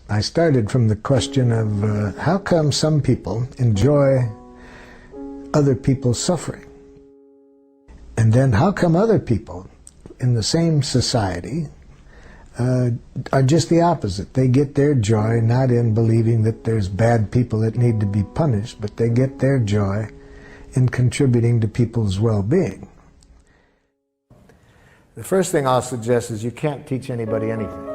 I started from the question of how come some people enjoy other people's suffering? And then how come other people in the same society are just the opposite? They get their joy not in believing that there's bad people that need to be punished, but they get their joy in contributing to people's well-being. The first thing I'll suggest is you can't teach anybody anything.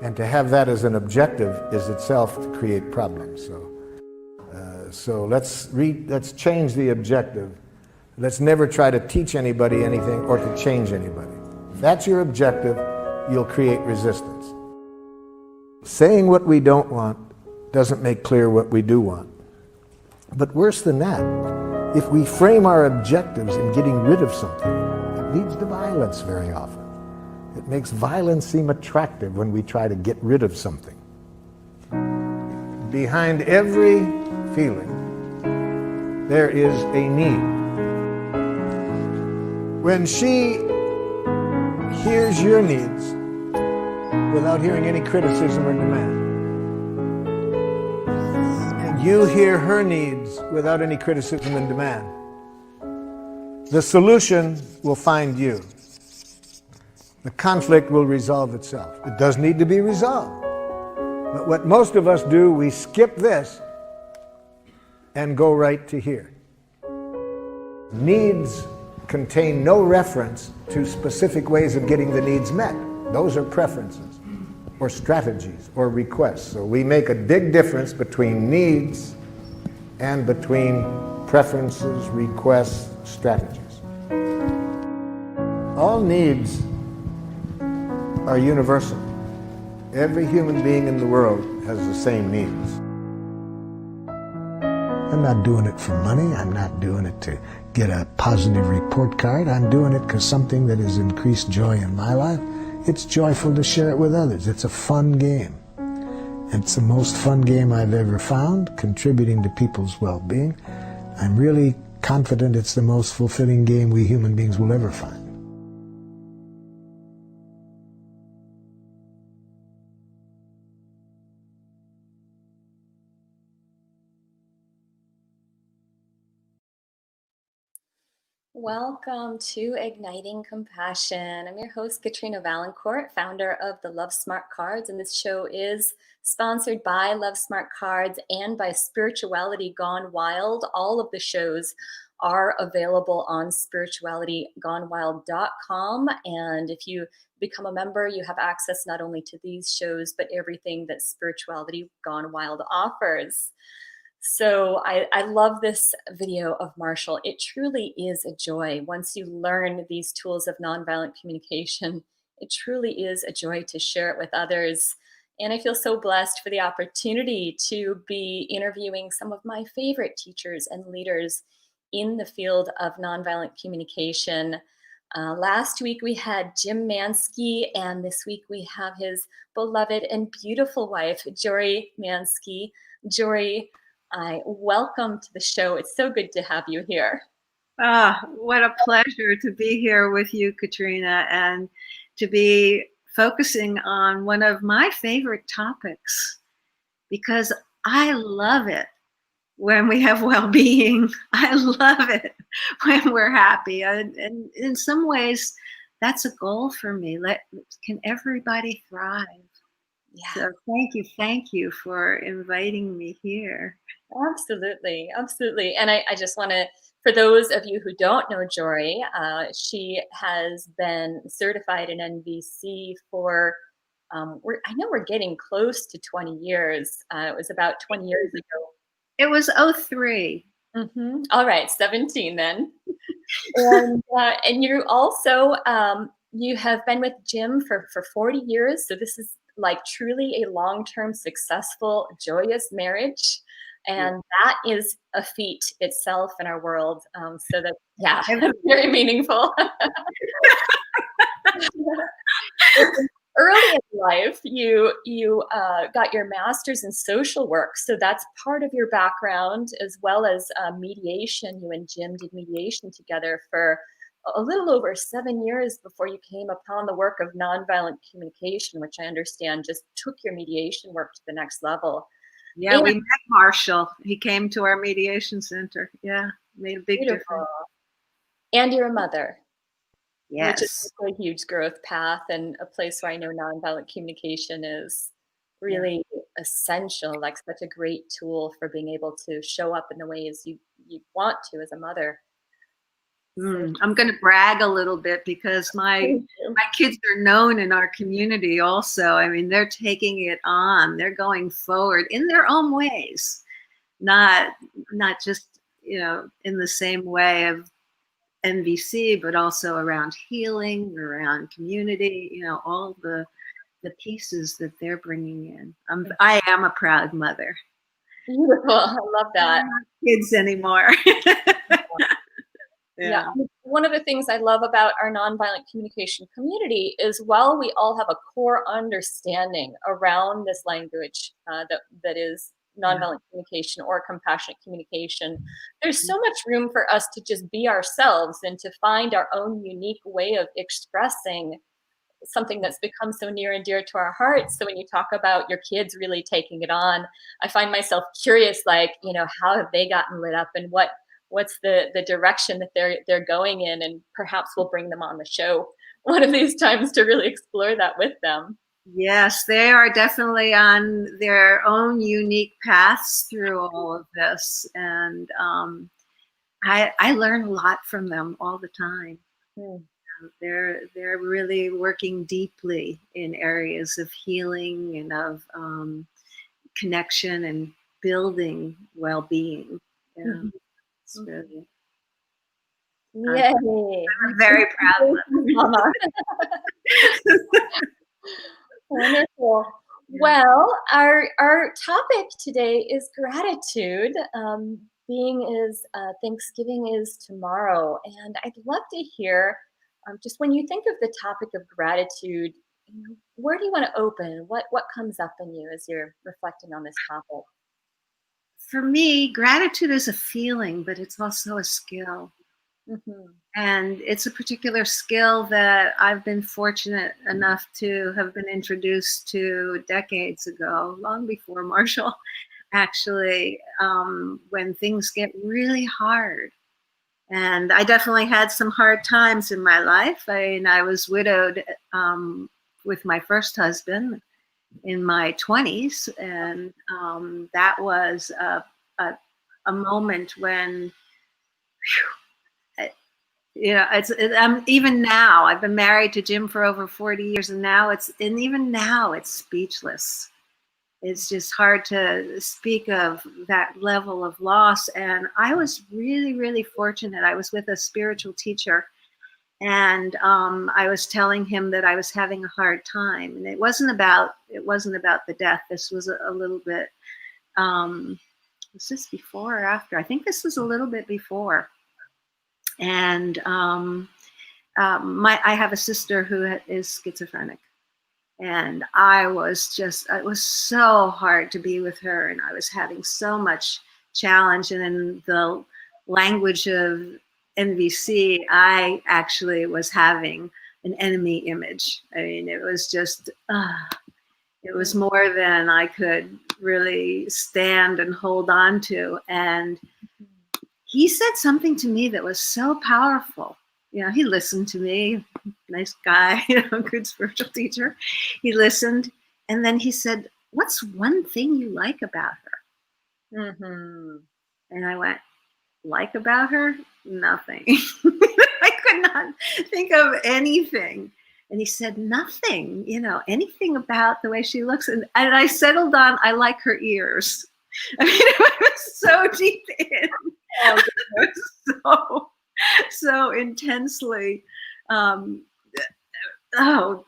And to have that as an objective is itself to create problems. So let's change the objective. Let's never try to teach anybody anything or to change anybody. If that's your objective, you'll create resistance. Saying what we don't want doesn't make clear what we do want. But worse than that, if we frame our objectives in getting rid of something, it leads to violence very often. It makes violence seem attractive when we try to get rid of something. Behind every feeling, there is a need. When she hears your needs without hearing any criticism or demand, and you hear her needs without any criticism and demand, the solution will find you. The conflict will resolve itself. It does need to be resolved. But what most of us do, we skip this and go right to here. Needs contain no reference to specific ways of getting the needs met. Those are preferences or strategies or requests. So we make a big difference between needs and between preferences, requests, strategies. All needs are universal. Every human being in the world has the same needs. I'm not doing it for money. I'm not doing it to get a positive report card. I'm doing it because something that has increased joy in my life. It's joyful to share it with others. It's a fun game. It's the most fun game I've ever found, contributing to people's well-being. I'm really confident it's the most fulfilling game we human beings will ever find. Welcome to Igniting Compassion. I'm your host, Katrina Valancourt, founder of the Love Smart Cards, and this show is sponsored by Love Smart Cards and by Spirituality Gone Wild. All of the shows are available on spiritualitygonewild.com, and if you become a member, you have access not only to these shows, but everything that Spirituality Gone Wild offers. So I love this video of Marshall. It truly is a joy. Once you learn these tools of nonviolent communication, it truly is a joy to share it with others. And I feel so blessed for the opportunity to be interviewing some of my favorite teachers and leaders in the field of nonviolent communication. Last week we had Jim Manske, and this week we have his beloved and beautiful wife, Jori Manske. Jori, I welcome to the show. It's so good to have you here. What a pleasure to be here with you, Katrina, and to be focusing on one of my favorite topics, because I love it when we have well-being. I love it when we're happy. And in some ways, that's a goal for me. Can everybody thrive? Yeah. So thank you for inviting me here. Absolutely. And I just want to, for those of you who don't know Jori, she has been certified in NVC for, I know we're getting close to 20 years. It was about 20 years ago. It was 03. Mm-hmm. All right, 17 then. And you also, you have been with Jim for 40 years. So this is like truly a long-term, successful, joyous marriage. And that is a feat itself in our world. So that, yeah, very meaningful. Early in life, you got your master's in social work. So that's part of your background, as well as mediation. You and Jim did mediation together for a little over 7 years before you came upon the work of nonviolent communication, which I understand just took your mediation work to the next level. Yeah, And we met Marshall. He came to our mediation center. Yeah, made a big beautiful. difference. And you're a mother, which is Yes. also a huge growth path and a place where I know nonviolent communication is Yeah. really essential, like such a great tool for being able to show up in the ways you want to as a mother. So I'm going to brag a little bit because my thank you. my kids are known in our community also. I mean, they're taking it on. They're going forward in their own ways, not just, in the same way of NVC, but also around healing, around community, all the pieces that they're bringing in. I am a proud mother. Beautiful. I love I that. don't have kids anymore. Yeah, Yeah. one of the things I love about our nonviolent communication community is while we all have a core understanding around this language that is nonviolent communication or compassionate communication, there's so much room for us to just be ourselves and to find our own unique way of expressing something that's become so near and dear to our hearts. So when you talk about your kids really taking it on, I find myself curious, like, how have they gotten lit up and what's the direction that they're going in, and perhaps we'll bring them on the show one of these times to really explore that with them. Yes, they are definitely on their own unique paths through all of this. And I learn a lot from them all the time. Hmm. They're really working deeply in areas of healing and of connection and building well-being. Yeah, it's really, I'm Yay. very proud of Mama. them. Wonderful. Yeah. Well, our topic today is gratitude. Being is Thanksgiving is tomorrow, and I'd love to hear just when you think of the topic of gratitude, where do you want to open? What comes up in you as you're reflecting on this topic? For me, gratitude is a feeling, but it's also a skill. Hmm. And it's a particular skill that I've been fortunate enough to have been introduced to decades ago, long before Marshall, actually, when things get really hard. And I definitely had some hard times in my life. I was widowed with my first husband in my 20s. And that was a moment when, I'm even now, I've been married to Jim for over 40 years, and even now it's speechless. It's just hard to speak of that level of loss. And I was really, really fortunate. I was with a spiritual teacher, and I was telling him that I was having a hard time. And it wasn't about the death. This was a little bit, was this before or after? I think this was a little bit before. And I have a sister who is schizophrenic, and it was so hard to be with her, and I was having so much challenge. And in the language of NVC, I actually was having an enemy image. I mean, it was just, it was more than I could really stand and hold on to. And he said something to me that was so powerful. He listened to me, nice guy, good spiritual teacher. He listened, and then he said, "What's one thing you like about her?" Mm-hmm. And I went, "Like about her? Nothing." I could not think of anything. And he said, "Nothing, anything about the way she looks." And I settled on, I like her ears. I mean, it was so deep in. So intensely,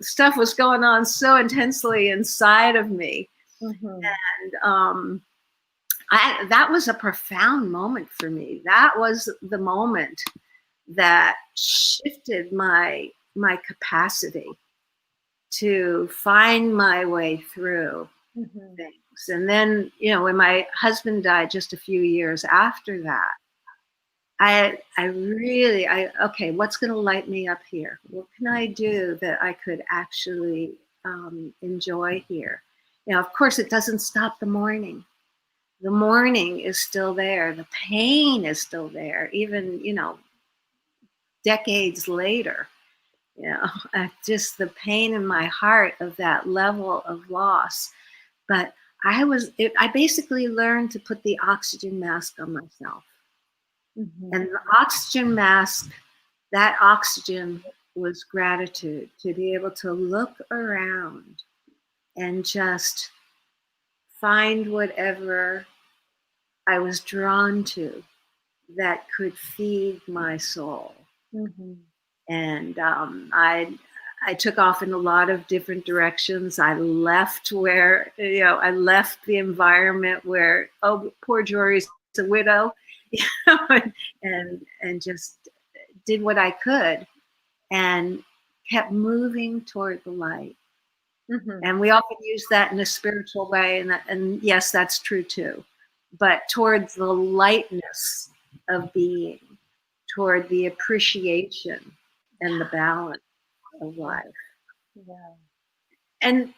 stuff was going on so intensely inside of me. Mm-hmm. And that was a profound moment for me. That was the moment that shifted my capacity to find my way through things. And then, when my husband died just a few years after that, Okay, what's going to light me up here? What can I do that I could actually enjoy here? Now, of course, it doesn't stop the morning. The morning is still there. The pain is still there, even, decades later. Just the pain in my heart of that level of loss. But I basically learned to put the oxygen mask on myself. Mm-hmm. And the oxygen mask, that oxygen was gratitude, to be able to look around and just find whatever I was drawn to that could feed my soul. Mm-hmm. And I took off in a lot of different directions. I left I left the environment where, oh, poor Jori's a widow, and just did what I could and kept moving toward the light. Mm-hmm. And we often use that in a spiritual way, and yes, that's true too. But towards the lightness of being, toward the appreciation and the balance of life. Yeah. And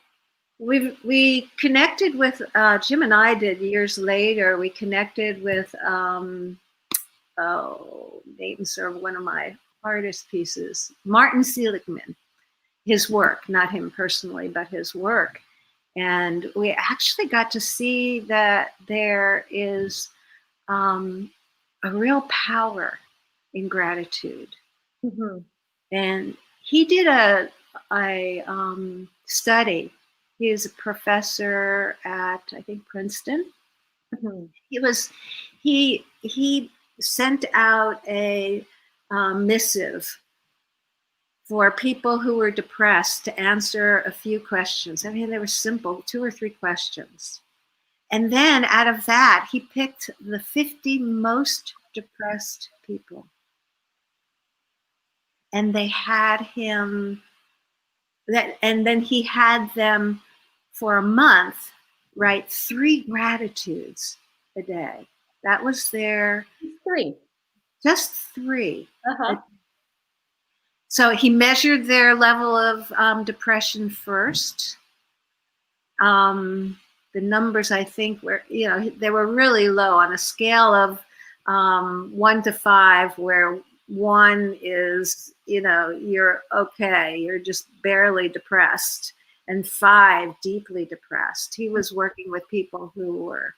we connected with Jim and I did years later. We connected with Nate served one of my hardest pieces, Martin Seligman, his work, not him personally, but his work. And we actually got to see that there is a real power in gratitude. Mm-hmm. And he did a study. He is a professor at, I think, Princeton. Mm-hmm. He sent out a missive for people who were depressed to answer a few questions. I mean, they were simple, 2 or 3 questions. And then out of that, he picked the 50 most depressed people. And they had him, and then he had them for a month write 3 gratitudes a day. That was their 3. Just 3. Uh-huh. So he measured their level of depression first. The numbers, I think, were, they were really low on a scale of 1 to 5, where 1 is, you're okay, you're just barely depressed, and 5, deeply depressed. He was working with people who were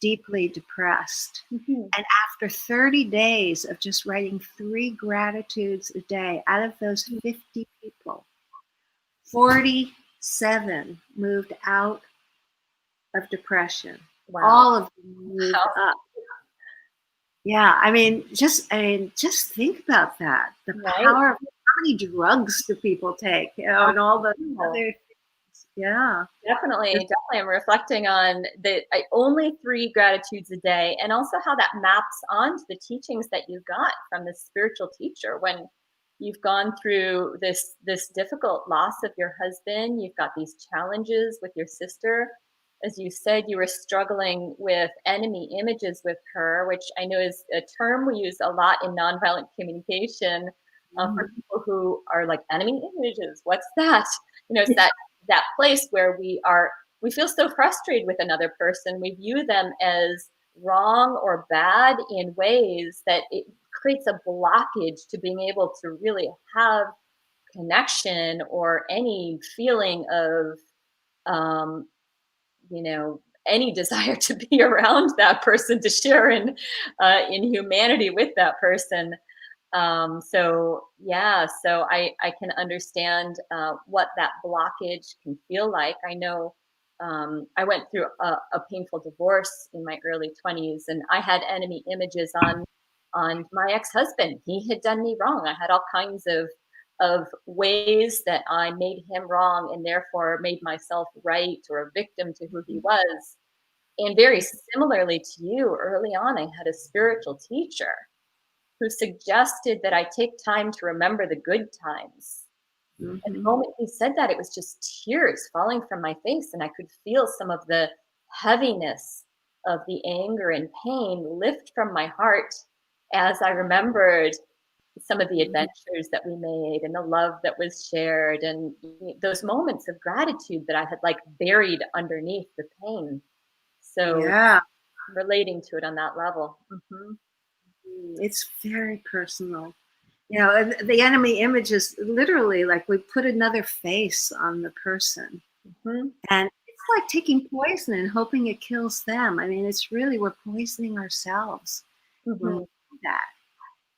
deeply depressed. Mm-hmm. And after 30 days of just writing 3 gratitudes a day, out of those 50 people, 47 moved out of depression. Wow. All of them moved up. Yeah, just think about that. The power of how many drugs do people take, and all the other things. Yeah. Definitely. I'm reflecting on only 3 gratitudes a day, and also how that maps onto the teachings that you got from the spiritual teacher when you've gone through this difficult loss of your husband. You've got these challenges with your sister. As you said, you were struggling with enemy images with her, which I know is a term we use a lot in nonviolent communication for people who are like, enemy images. What's that? It's that place where we feel so frustrated with another person. We view them as wrong or bad in ways that it creates a blockage to being able to really have connection or any feeling of any desire to be around that person, to share in humanity with that person. So I can understand what that blockage can feel like. I know I went through a painful divorce in my early 20s, and I had enemy images on my ex-husband. He had done me wrong. I had all kinds of ways that I made him wrong and therefore made myself right, or a victim to who he was. And very similarly to you, early on, I had a spiritual teacher who suggested that I take time to remember the good times. Mm-hmm. And the moment he said that, it was just tears falling from my face, and I could feel some of the heaviness of the anger and pain lift from my heart. as I remembered some of the adventures that we made and the love that was shared and those moments of gratitude that I had like buried underneath the pain. So Yeah. relating to it on that level. Mm-hmm. It's very personal. You know, and the enemy image is literally like we put another face on the person. Mm-hmm. And it's like taking poison and hoping it kills them. I mean, it's really, we're poisoning ourselves when we Mm-hmm. do that.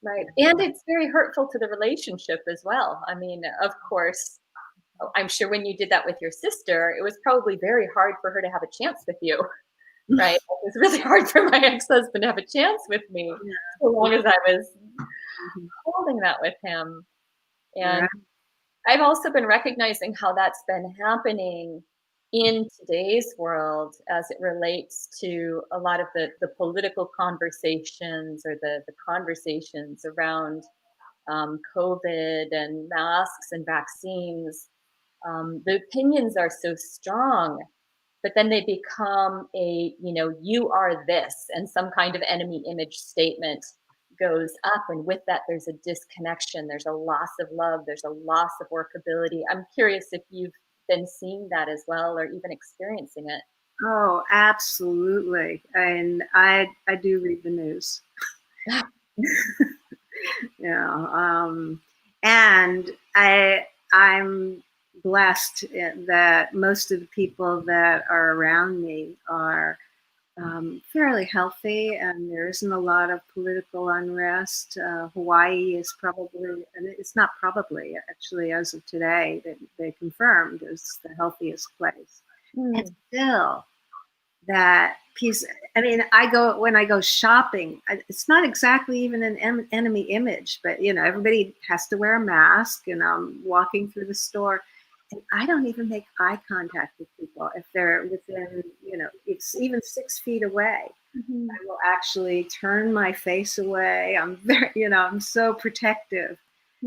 Right. And it's very hurtful to the relationship as well. I mean, of course, I'm sure when you did that with your sister, it was probably very hard for her to have a chance with you, right? It was really hard for my ex-husband to have a chance with me, Yeah. so long as I was Mhm. holding that with him. And Right. I've also been recognizing how that's been happening in today's world as it relates to a lot of the political conversations or the conversations around COVID and masks and vaccines. The opinions are so strong, but then they become a, you are this, and some kind of enemy image statement goes up. And with that, there's a disconnection, there's a loss of love, there's a loss of workability. I'm curious if you've been seeing that as well or even experiencing it. Oh, absolutely. And I do read the news. Yeah. And I'm blessed that most of the people that are around me are fairly healthy, and there isn't a lot of political unrest. Hawaii is probably, and it's not probably, actually, as of today, that they confirmed is the healthiest place. And Hmm. still, that piece, I mean, when I go shopping, it's not exactly even an enemy image, but everybody has to wear a mask, and I'm walking through the store, and I don't even make eye contact with people if they're within, it's even 6 feet away. Mhm. I will actually turn my face away. I'm very, I'm so protective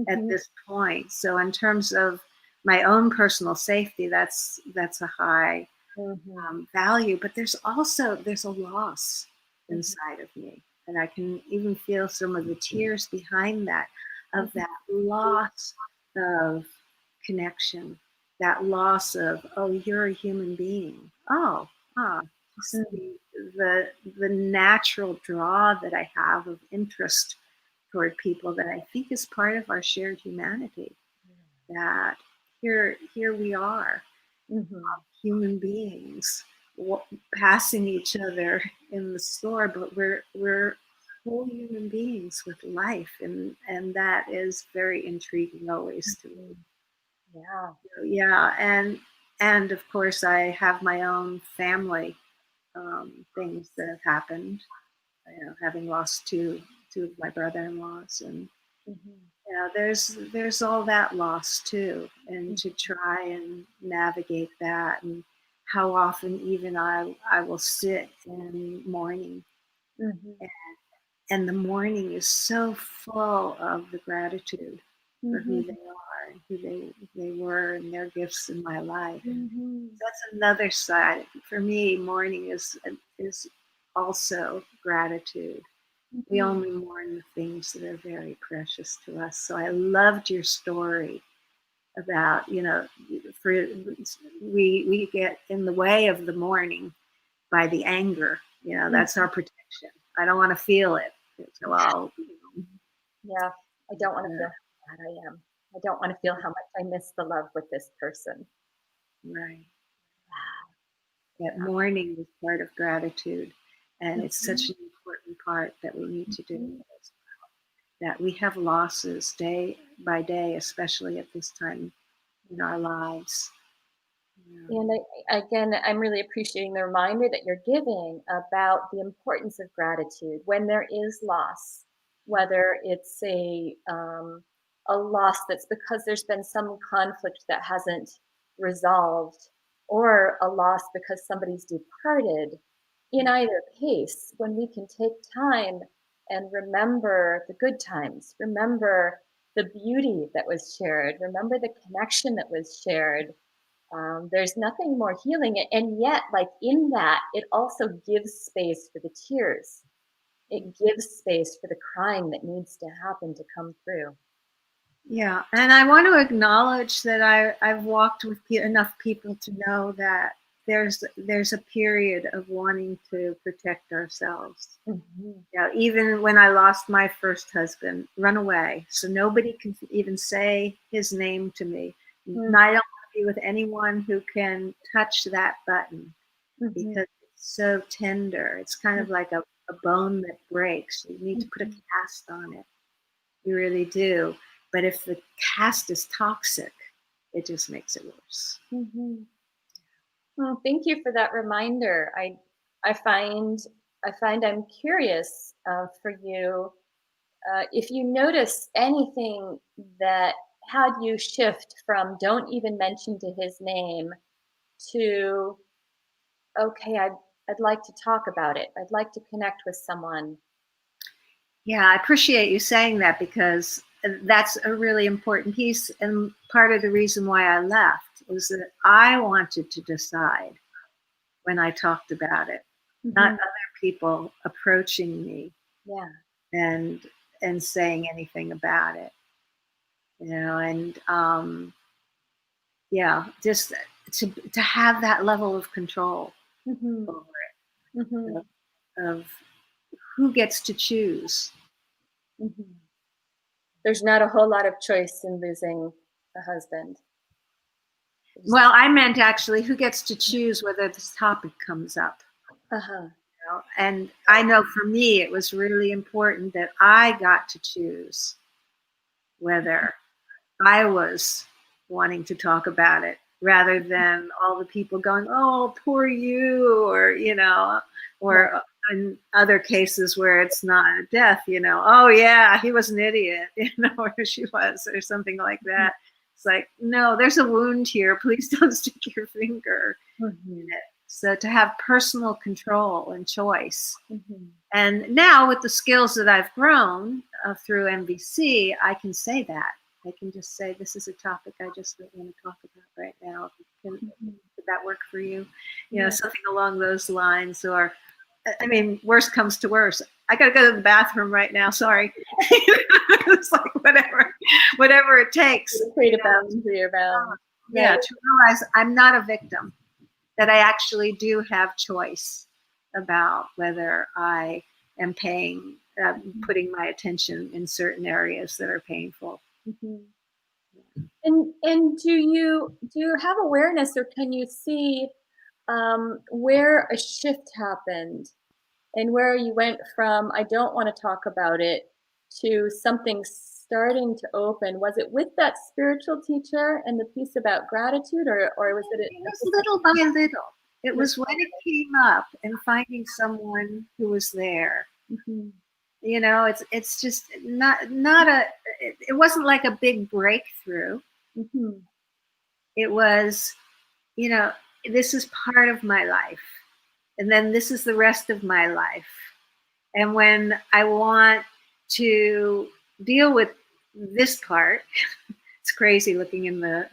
at Mhm. this point. So in terms of my own personal safety, that's a high Mhm. value. But there's a loss Mhm. inside of me, and I can even feel some of the tears behind that, of Mhm. that loss of connection, that loss of, oh, you're a human being. Oh, ah, just Mhm. the natural draw that I have of interest toward people that I think is part of our shared humanity. That here we are, Mhm. human beings, passing each other in the store, but we're whole human beings with life, and that is very intriguing always to me. Mhm. Yeah. Yeah, and of course I have my own family things that have happened. Having lost two of my brother-in-laws, and Mhm. there's all that loss too, and Mhm. to try and navigate that, and how often even I will sit in mourning, Mhm. and the mourning is so full of the gratitude for who they Mhm. are and who they were and their gifts in my life. Mhm. That's another side for me. Mourning is also gratitude. We Mhm. only mourn the things that are very precious to us. So I loved your story about, for we get in the way of the mourning by the anger. That's our protection. I don't want to feel it. So Yeah. I don't want to yeah, feel how bad I am. I don't want to feel how much I miss the love with this person. right. That mourning is part of gratitude, and it's such Mhm. an important part that we need to do. Mhm. That we have losses day by day, especially at this time in our lives. Yeah. And again, I'm really appreciating the reminder that you're giving about the importance of gratitude when there is loss, whether it's a loss that's because there's been some conflict that hasn't resolved, or a loss because somebody's departed. In either case, when we can take time and remember the good times, remember the beauty that was shared, remember the connection that was shared, there's nothing more healing. And yet, like in that, it also gives space for the tears. it gives space for the crying that needs to happen to come through. Yeah, and I want to acknowledge that I've walked with enough people to know that there's a period of wanting to protect ourselves. Mm-hmm. You know, even when I lost my first husband, run away, so nobody can even say his name to me. Mm-hmm. And I don't want to be with anyone who can touch that button, Mm-hmm. because it's so tender. It's kind of like a bone that breaks. You need to put a cast on it. You really do. But if the cast is toxic, it just makes it worse. Mm-hmm. Well, thank you for that reminder. I find I'm curious for you if you notice anything that had you shift from "don't even mention to his name" to "okay, I'd like to talk about it. I'd like to connect with someone." Yeah, I appreciate you saying that, because that's a really important piece. And part of the reason why I left was that I wanted to decide when I talked about it, not Mm-hmm. other people approaching me Yeah. and saying anything about it. You know, and yeah, just to have that level of control Mm-hmm. over Mm-hmm. it, of who gets to choose. Mm-hmm. There's not a whole lot of choice in losing a husband. Well, I meant actually who gets to choose whether this topic comes up. Uh-huh. You know? And I know for me, it was really important that I got to choose whether I was wanting to talk about it, rather than all the people going, "Oh, poor you," or, you know, or in other cases where it's not a death, you know, "Oh yeah, he was an idiot," you know, or she was, or something like that. It's like, no, there's a wound here. Please don't stick your finger Mm-hmm. in it. So to have personal control and choice. Mm-hmm. And now with the skills that I've grown through NVC, I can say that. I can just say, this is a topic I just don't want to talk about right now. Would that work for you? You know, something along those lines. Or, I mean, worst comes to worst, I got to go to the bathroom right now. Sorry. It's like whatever it takes. Create a boundary around. Yeah, to realize I'm not a victim, that I actually do have choice about whether I am putting my attention in certain areas that are painful. Mm-hmm. And do you have awareness, or can you see where a shift happened and where you went from "I don't want to talk about it" to something starting to open? Was it with that spiritual teacher and the piece about gratitude, or was it? It was little by little. It was when it came up and finding someone who was there. Mm-hmm. You know, it's just not it wasn't like a big breakthrough. Mm-hmm. It was, you know, this is part of my life, and then this is the rest of my life. And when I want to deal with this part, it's crazy looking in the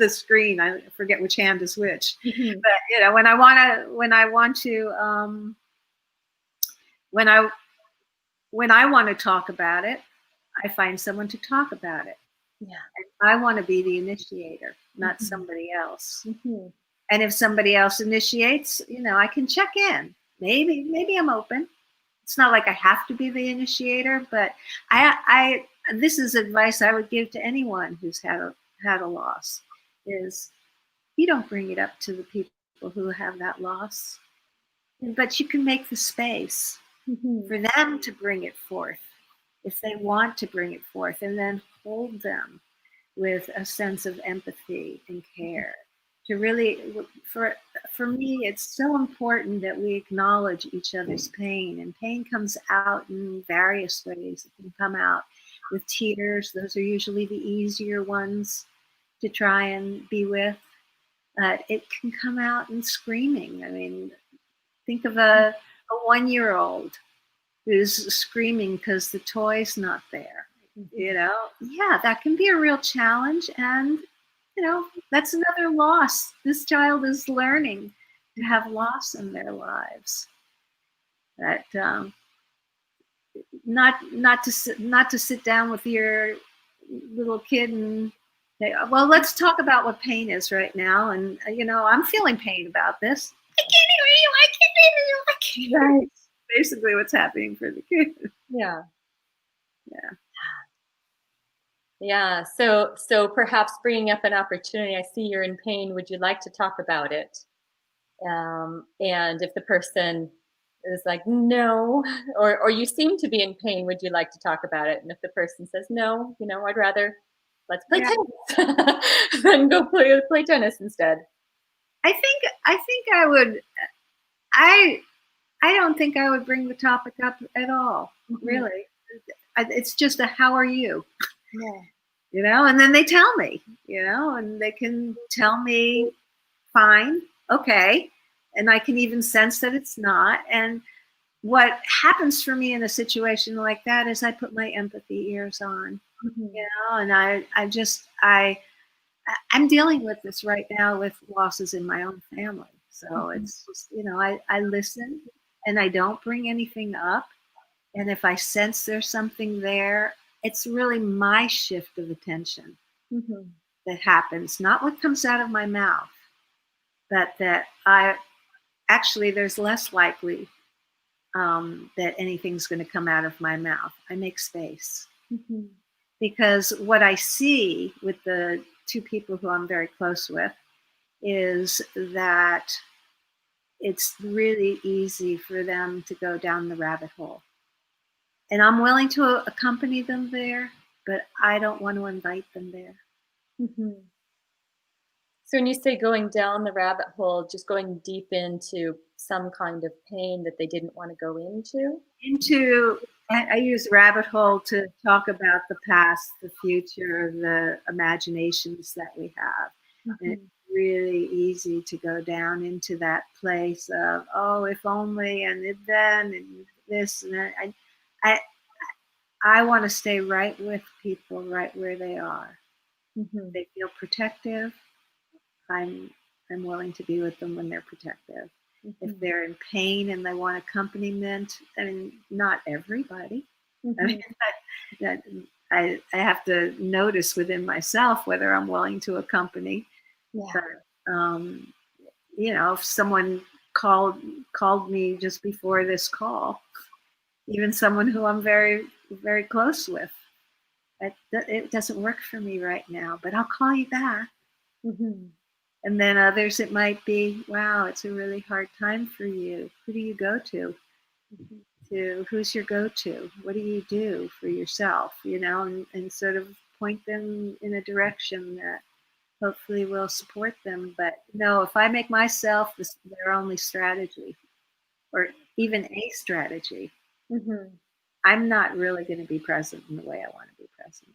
screen. I forget which hand is which. Mm-hmm. But you know, when I want to talk about it, I find someone to talk about it. Yeah. And I want to be the initiator, not somebody else. Mm-hmm. And if somebody else initiates, you know, I can check in. Maybe I'm open. It's not like I have to be the initiator, but this is advice I would give to anyone who's had a loss, is you don't bring it up to the people who have that loss, but you can make the space for them to bring it forth if they want to bring it forth, and then hold them with a sense of empathy and care. To really, for me, it's so important that we acknowledge each other's pain, and pain comes out in various ways. It can come out with tears. Those are usually the easier ones to try and be with. It can come out in screaming. I mean, think of a 1-year-old who's screaming because the toy's not there. You know, yeah, that can be a real challenge. And, you know, that's another loss. This child is learning to have loss in their lives. That not to sit down with your little kid and say, well, let's talk about what pain is right now. And I'm feeling pain about this. I can't hear you. I can't hear you. I can't hear you. Right. Basically what's happening for the kid. Yeah. Yeah. Yeah. So perhaps bringing up an opportunity. I see you're in pain. Would you like to talk about it? And if the person is like, no, or you seem to be in pain, would you like to talk about it? And if the person says, no, I'd rather let's play tennis, then go play tennis instead. I think I would. I don't think I would bring the topic up at all. Really, it's just a how are you? Yeah. And then they tell me, and they can tell me, fine, okay, and I can even sense that it's not. And what happens for me in a situation like that is I put my empathy ears on, and I'm dealing with this right now with losses in my own family. So it's just, I listen and I don't bring anything up. And if I sense there's something there, it's really my shift of attention that happens, not what comes out of my mouth, but that there's less likely that anything's going to come out of my mouth. I make space. Because what I see with the two people who I'm very close with is that it's really easy for them to go down the rabbit hole. And I'm willing to accompany them there, but I don't want to invite them there. So when you say going down the rabbit hole, just going deep into some kind of pain that they didn't want to go into? I use rabbit hole to talk about the past, the future, the imaginations that we have. And it's really easy to go down into that place of, oh, if only, and if then, and this, and that. I want to stay right with people right where they are. They feel protective. I'm willing to be with them when they're protective. If they're in pain and they want accompaniment, I mean, not everybody. I mean, I have to notice within myself whether I'm willing to accompany. But, if someone called me just before this call, even someone who I'm very, very close with, it doesn't work for me right now, but I'll call you back. And then others, it might be, wow, it's a really hard time for you. Who do you go to? Who's your go-to? What do you do for yourself? And sort of point them in a direction that hopefully will support them. But no, if I make myself their only strategy, or even a strategy, I'm not really going to be present in the way I want to be present.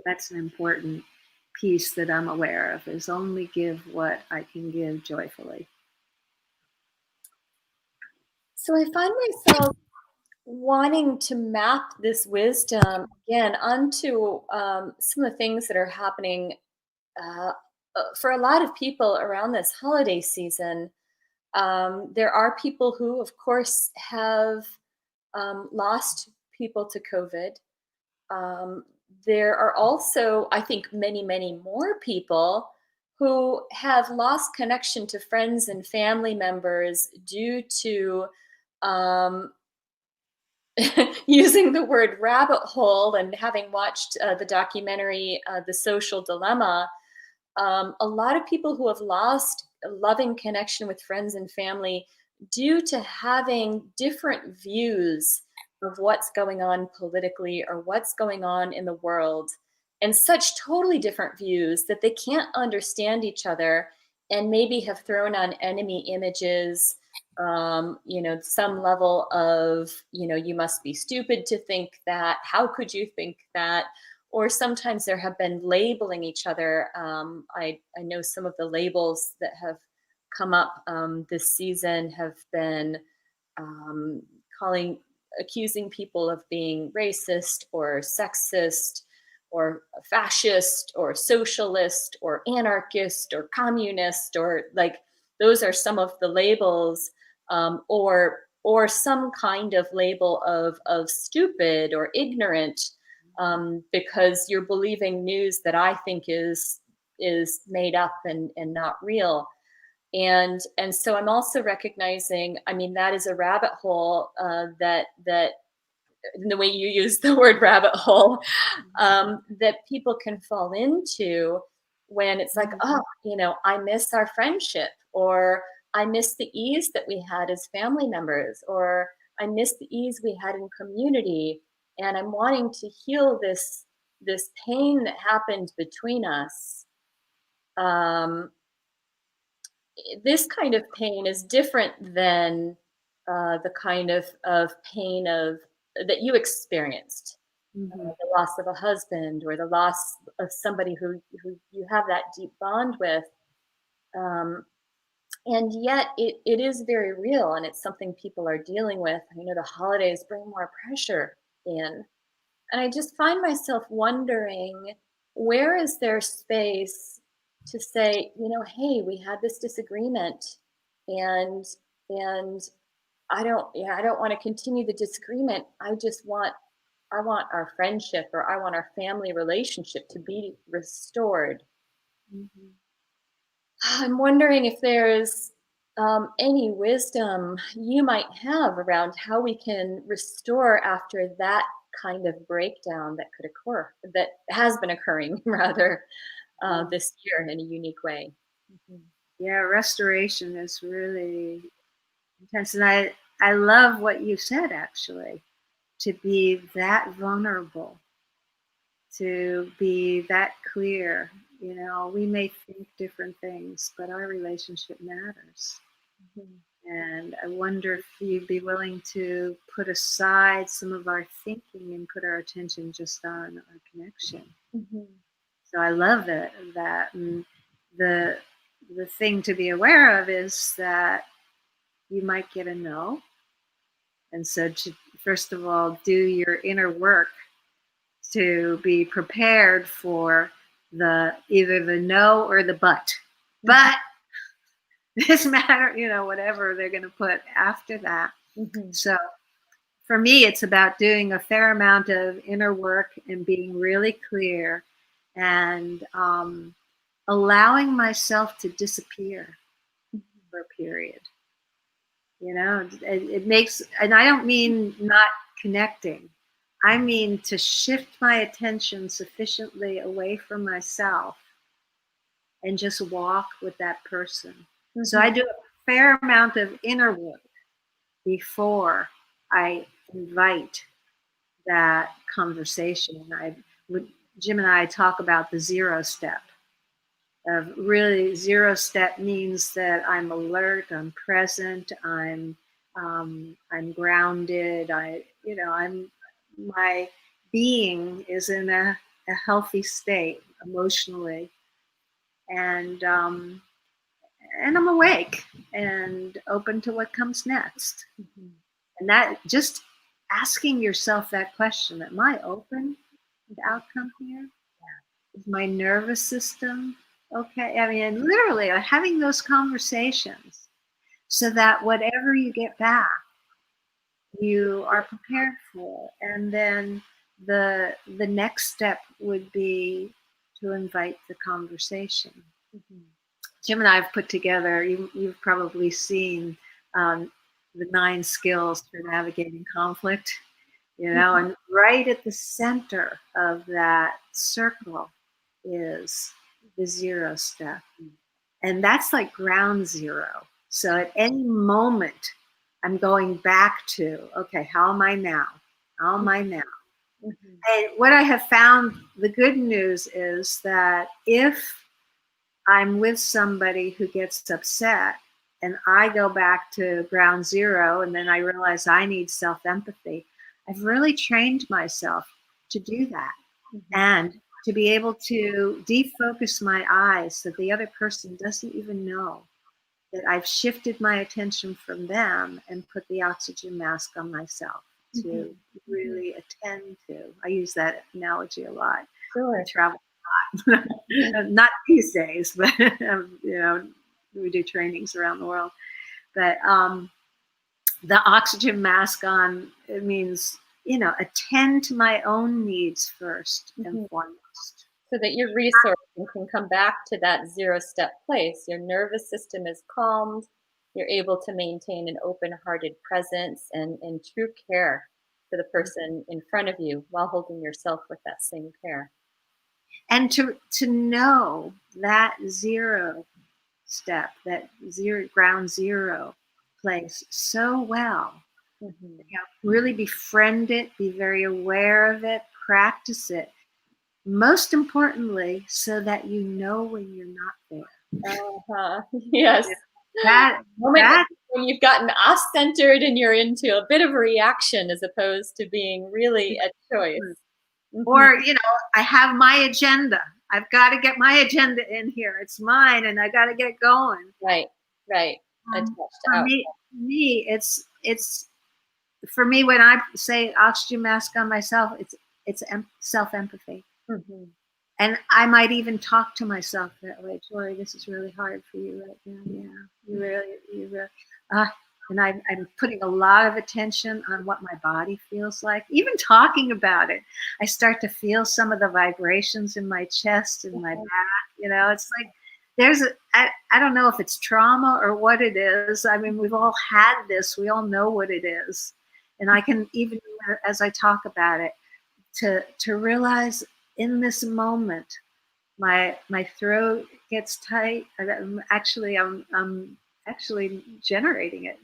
That's an important piece that I'm aware of, is only give what I can give joyfully. So I find myself wanting to map this wisdom again onto some of the things that are happening for a lot of people around this holiday season. There are people who, of course, have lost people to COVID. There are also, I think, many, many more people who have lost connection to friends and family members due to using the word rabbit hole, and having watched the documentary The Social Dilemma. A lot of people who have lost a loving connection with friends and family due to having different views of what's going on politically or what's going on in the world, and such totally different views that they can't understand each other, and maybe have thrown on enemy images, some level of, you must be stupid to think that, how could you think that? Or sometimes there have been labeling each other. I know some of the labels that have come up this season have been accusing people of being racist or sexist or fascist or socialist or anarchist or communist, or like those are some of the labels, or or some kind of label of stupid or ignorant, because you're believing news that I think is made up and not real. And so I'm also recognizing, I mean, that is a rabbit hole, that in the way you use the word rabbit hole, that people can fall into when it's like, oh, I miss our friendship, or I miss the ease that we had as family members, or I miss the ease we had in community, and I'm wanting to heal this pain that happened between us. Um, this kind of pain is different than the kind of pain of that you experienced, the loss of a husband, or the loss of somebody who you have that deep bond with. And yet it is very real, and it's something people are dealing with. The holidays bring more pressure in. And I just find myself wondering, where is there space to say, hey, we had this disagreement, and and I don't want to continue the disagreement. I want our friendship, or I want our family relationship to be restored. I'm wondering if there's any wisdom you might have around how we can restore after that kind of breakdown that could occur, that has been occurring rather, this year in a unique way. Yeah, restoration is really intense. And I love what you said, actually, to be that vulnerable, to be that clear. We may think different things, but our relationship matters. And I wonder if you'd be willing to put aside some of our thinking and put our attention just on our connection. So I love that. And the thing to be aware of is that you might get a no. And so to, first of all, do your inner work to be prepared for either the no or the but. But this matter, whatever they're going to put after that. So for me, it's about doing a fair amount of inner work and being really clear, and allowing myself to disappear for a period. It makes, and I don't mean not connecting. I mean to shift my attention sufficiently away from myself and just walk with that person. So I do a fair amount of inner work before I invite that conversation. Jim and I talk about the 0 step. Really, 0 step means that I'm alert, I'm present, I'm grounded. My being is in a healthy state emotionally, and I'm awake and open to what comes next. And that, just asking yourself that question: am I open to the outcome here? Is my nervous system okay? I mean, literally having those conversations so that whatever you get back, you are prepared for. And then the next step would be to invite the conversation. Jim and I have put together, you've probably seen the 9 skills for navigating conflict, and right at the center of that circle is the 0 step. And that's like ground zero. So at any moment, I'm going back to, okay, how am I now? How am I now? And what I have found, the good news is that if I'm with somebody who gets upset and I go back to ground zero, and then I realize I need self-empathy, I've really trained myself to do that. And to be able to defocus my eyes so the other person doesn't even know that I've shifted my attention from them and put the oxygen mask on myself to really attend to. I use that analogy a lot. I travel a lot. Not these days, but we do trainings around the world. But the oxygen mask on, it means, attend to my own needs first and foremost. So that your resource can come back to that 0-step place. Your nervous system is calmed. You're able to maintain an open-hearted presence and true care for the person in front of you while holding yourself with that same care. And to know that 0 step, that ground zero place so well. Really befriend it, be very aware of it, practice it. Most importantly, so that you know when you're not there. Yes. That when you've gotten off-centered and you're into a bit of a reaction as opposed to being really a choice. Or, I have my agenda. I've got to get my agenda in here. It's mine, and I got to get going. Right. For me, it's for me when I say oxygen mask on myself, it's self-empathy. And I might even talk to myself that way. Jori, this is really hard for you right now. Yeah, you really. And I'm putting a lot of attention on what my body feels like. Even talking about it, I start to feel some of the vibrations in my chest and my back. It's like I don't know if it's trauma or what it is. I mean, we've all had this. We all know what it is. And I can even, as I talk about it, to realize in this moment, my throat gets tight. I'm actually generating it.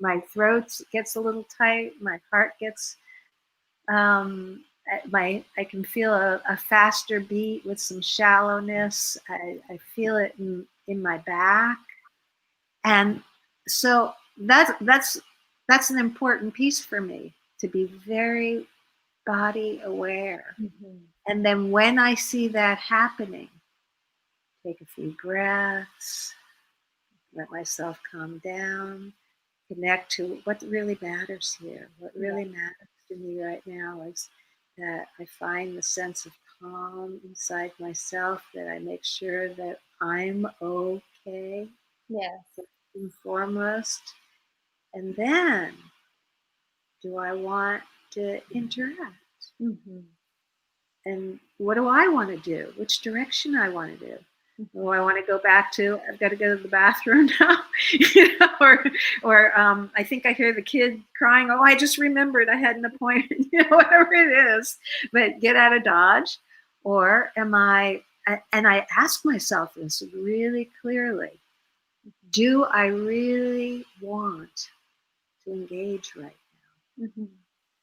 My throat gets a little tight. My heart gets I can feel a faster beat with some shallowness. I feel it in my back, and so that's an important piece for me, to be very body aware. And then when I see that happening, take a few breaths, let myself calm down, connect to what really matters here. What really matters to me right now is that I find the sense of calm inside myself, that I make sure that I'm okay. Yes. First and foremost. And then, do I want to interact? And what do I want to do? Which direction I want to do? Do I want to go back to, I've got to go to the bathroom now, or I think I hear the kid crying, oh, I just remembered I had an appointment, whatever it is, but get out of Dodge. Or am I, and I ask myself this really clearly, do I really want to engage right now?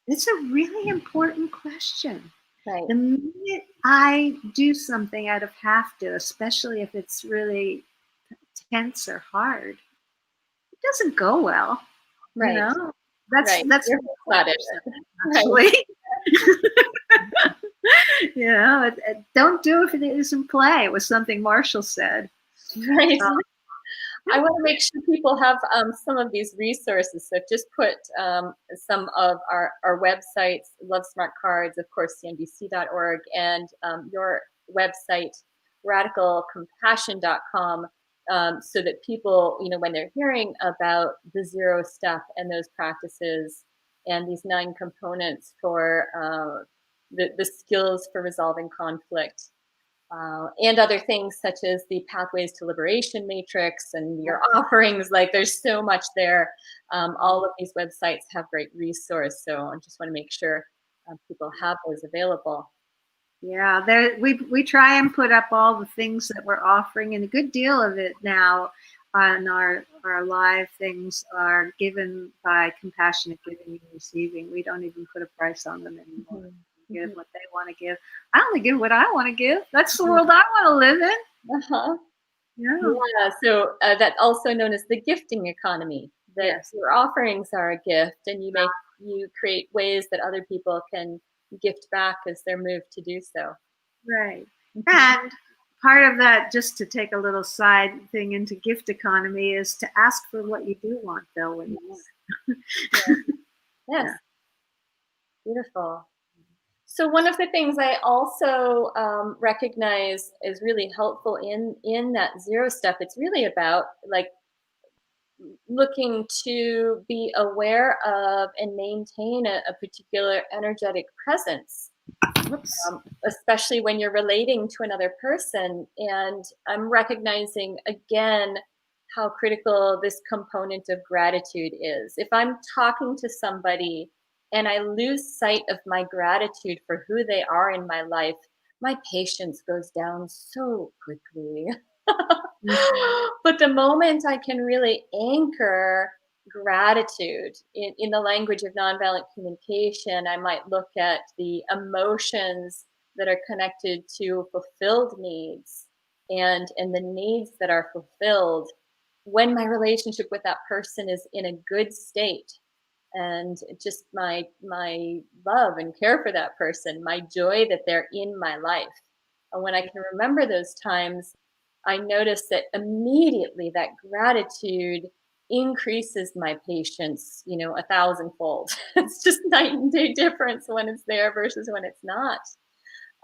It's a really important question. Right. The minute I do something out of have to, especially if it's really tense or hard, it doesn't go well. Right. That's You're flat actually. Don't do it if it isn't play, was something Marshall said. Right. I want to make sure people have some of these resources. So just put some of our websites, Love Smart Cards, of course, cnbc.org, and your website, radicalcompassion.com, so that people, when they're hearing about the 0 step and those practices and these 9 components for the skills for resolving conflict, and other things such as the Pathways to Liberation Matrix and your offerings, like there's so much there. All of these websites have great resource, so I just want to make sure people have those available. Yeah, we try and put up all the things that we're offering, and a good deal of it now on our live things are given by Compassionate Giving and Receiving. We don't even put a price on them anymore. Give what they want to give. I only give what I want to give. That's the world I want to live in. Yeah. So that's also known as the gifting economy. That your offerings are a gift, and you create ways that other people can gift back as they're moved to do so. Right. And part of that, just to take a little side thing into gift economy, is to ask for what you do want, though. When Yes. Beautiful. So one of the things I also recognize is really helpful in that 0 step, it's really about like looking to be aware of and maintain a particular energetic presence, Whoops. especially when you're relating to another person. And I'm recognizing again how critical this component of gratitude is. If I'm talking to somebody and I lose sight of my gratitude for who they are in my life, my patience goes down so quickly. But the moment I can really anchor gratitude in the language of nonviolent communication, I might look at the emotions that are connected to fulfilled needs and the needs that are fulfilled when my relationship with that person is in a good state, and just my love and care for that person, my joy that they're in my life. And when I can remember those times, I notice that immediately that gratitude increases my patience, 1,000-fold. It's just night and day difference when it's there versus when it's not.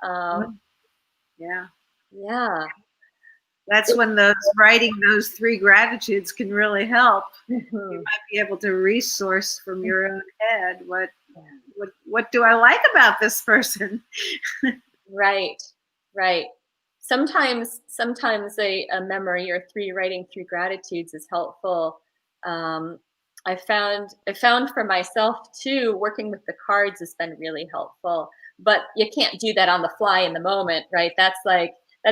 Um, Yeah. yeah. That's when writing those 3 gratitudes can really help. You Mhm. might be able to resource from your own head what do I like about this person? Right, right. Sometimes a memory or 3 writing 3 gratitudes is helpful. Um, I found for myself too, working with the cards has been really helpful. But you can't do that on the fly in the moment, right? That's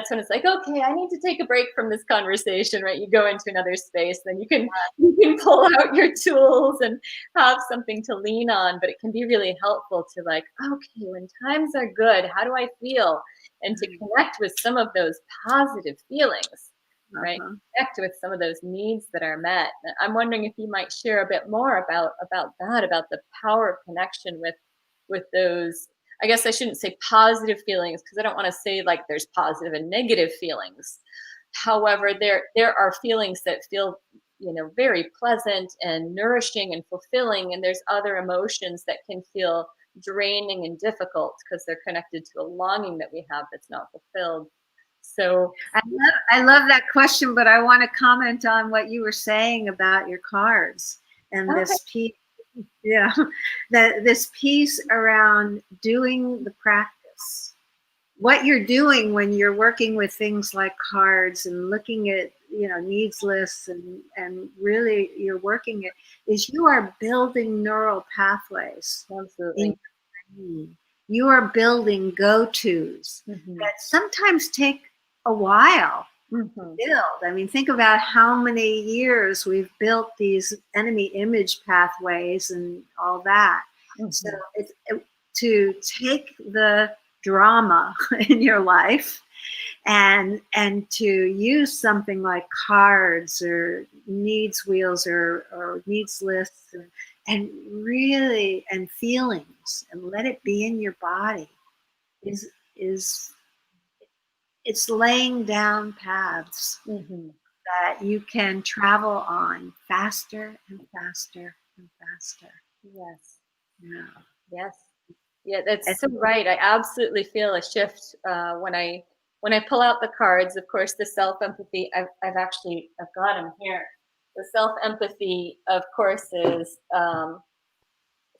when it's like, okay, I need to take a break from this conversation, right? You go into another space, then you can pull out your tools and have something to lean on. But it can be really helpful to, like, okay, when times are good, how do I feel? And to connect with some of those positive feelings, right? Uh-huh. Connect with some of those needs that are met. I'm wondering if you might share a bit more about that, about the power of connection with those. I guess I shouldn't say positive feelings, because I don't want to say like there's positive and negative feelings. However, there are feelings that feel, very pleasant and nourishing and fulfilling, and there's other emotions that can feel draining and difficult because they're connected to a longing that we have that's not fulfilled. So, I love that question, but I want to comment on what you were saying about your cards and okay. this piece. Yeah, that this piece around doing the practice. What you're doing when you're working with things like cards and looking at needs lists and really you're working it is you are building neural pathways in Absolutely. your brain. You are building go-tos Mhm. that sometimes take a while Mhm. build. I mean, think about how many years we've built these enemy image pathways and all that. So Mhm. to take the drama in your life and to use something like cards or needs wheels or needs lists and really and feelings and let it be in your body is it's laying down paths Mhm. that you can travel on faster and faster and faster. Yes. Yeah. Yes. Yeah, that's so And right. I absolutely feel a shift when I pull out the cards. Of course, the self empathy. I've got them here. The self empathy, of course, is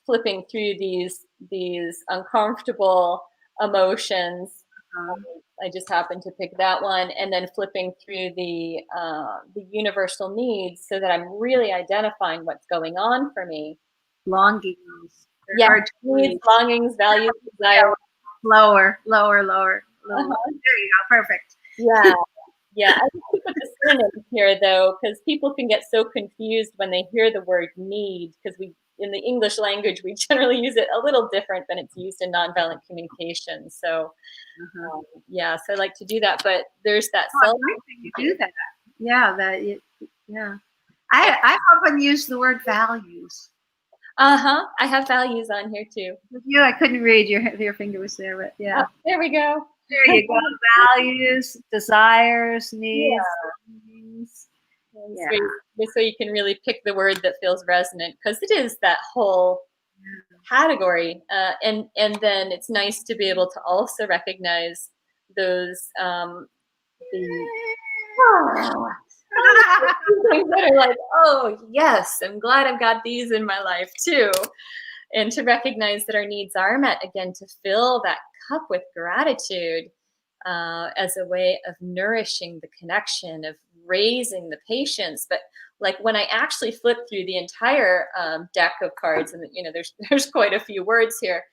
flipping through these uncomfortable emotions. um, I just happened to pick that one, and then flipping through the universal needs, so that I'm really identifying what's going on for me. longings. They're Yeah, hard to needs, read. longings, values, Yeah, desires. lower, lower, lower, little lower. Uh-huh. There you go. Perfect. Yeah, yeah. I think to put the synonyms here, though, because people can get so confused when they hear the word need, because we, in the English language, we generally use it a little different than it's used in nonviolent communication. So, Uh-huh. yeah, so I like to do that. But there's that Oh, self. I like that you do that. Yeah, yeah. I often use the word values. Uh-huh. I have values on here too. With you, I couldn't read your finger was there, but Oh, yeah. there we go. There you go. Values, desires, needs, Yeah. longings. This Yeah. way, this way you can really pick the word that feels resonant, because it is that whole category. And then it's nice to be able to also recognize those the Things that are like, oh yes, I'm glad I've got these in my life too. And to recognize that our needs are met, again, to fill that cup with gratitude as a way of nourishing the connection, of raising the patience. But like when I actually flip through the entire deck of cards, and there's quite a few words here.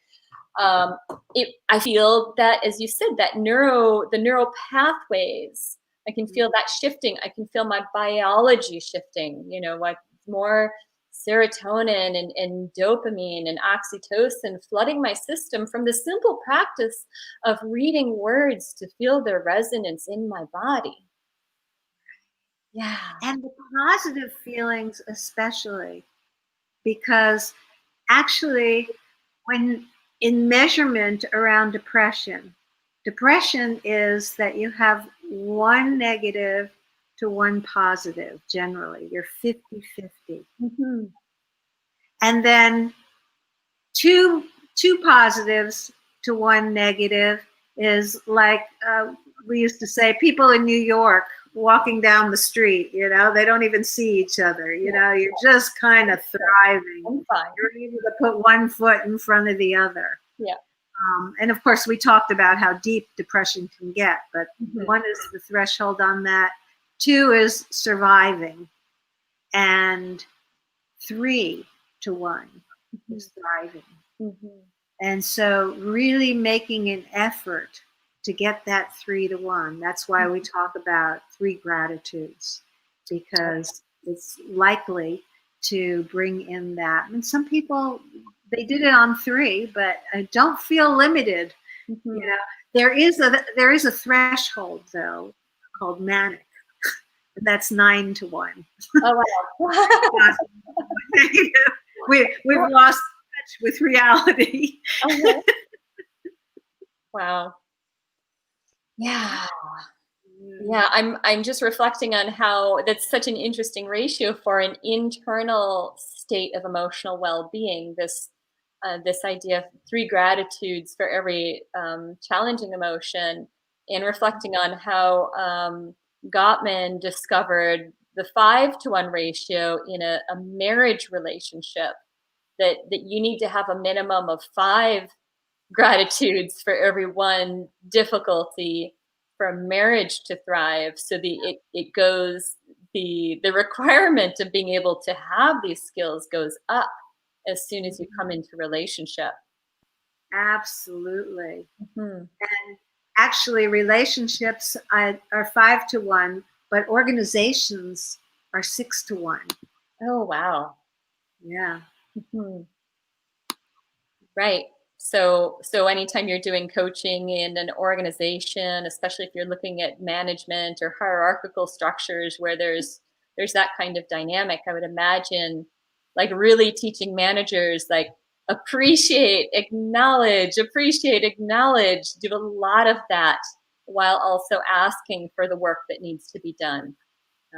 I feel that, as you said, that the neural pathways, I can feel that shifting. I can feel my biology shifting, like more serotonin and dopamine and oxytocin flooding my system from the simple practice of reading words to feel their resonance in my body. Yeah. And the positive feelings especially, because actually when in measurement around depression is that you have one negative to one positive. Generally you're 50-50. Mm-hmm. And then two positives to one negative is like we used to say, people in New York walking down the street, they don't even see each other, you're just kind of thriving. I'm fine. You're able to put one foot in front of the other. Yeah. And of course we talked about how deep depression can get, but Mm-hmm. 1 is the threshold on that, 2 is surviving, and 3 to 1 is thriving. Mm-hmm. And so really making an effort to get that 3 to 1. That's why we talk about 3 gratitudes, because it's likely to bring in that. And some people, they did it on 3, but I don't feel limited. Mm-hmm. There is a threshold though called manic. That's 9 to 1. Oh wow. We've lost touch with reality. Okay. Wow. Yeah. Yeah, I'm just reflecting on how that's such an interesting ratio for an internal state of emotional well-being. This idea of 3 gratitudes for every challenging emotion, and reflecting on how Gottman discovered the 5 to 1 ratio in a marriage relationship. That you need to have a minimum of 5 gratitudes for every 1 difficulty for a marriage to thrive. So it goes, the requirement of being able to have these skills goes up as soon as you come into relationship. Absolutely. Mm-hmm. And actually relationships are 5 to 1, but organizations are 6 to 1. Oh wow. Yeah. Mm-hmm. Right. So anytime you're doing coaching in an organization, especially if you're looking at management or hierarchical structures where there's that kind of dynamic, I would imagine like really teaching managers like appreciate, acknowledge, do a lot of that while also asking for the work that needs to be done.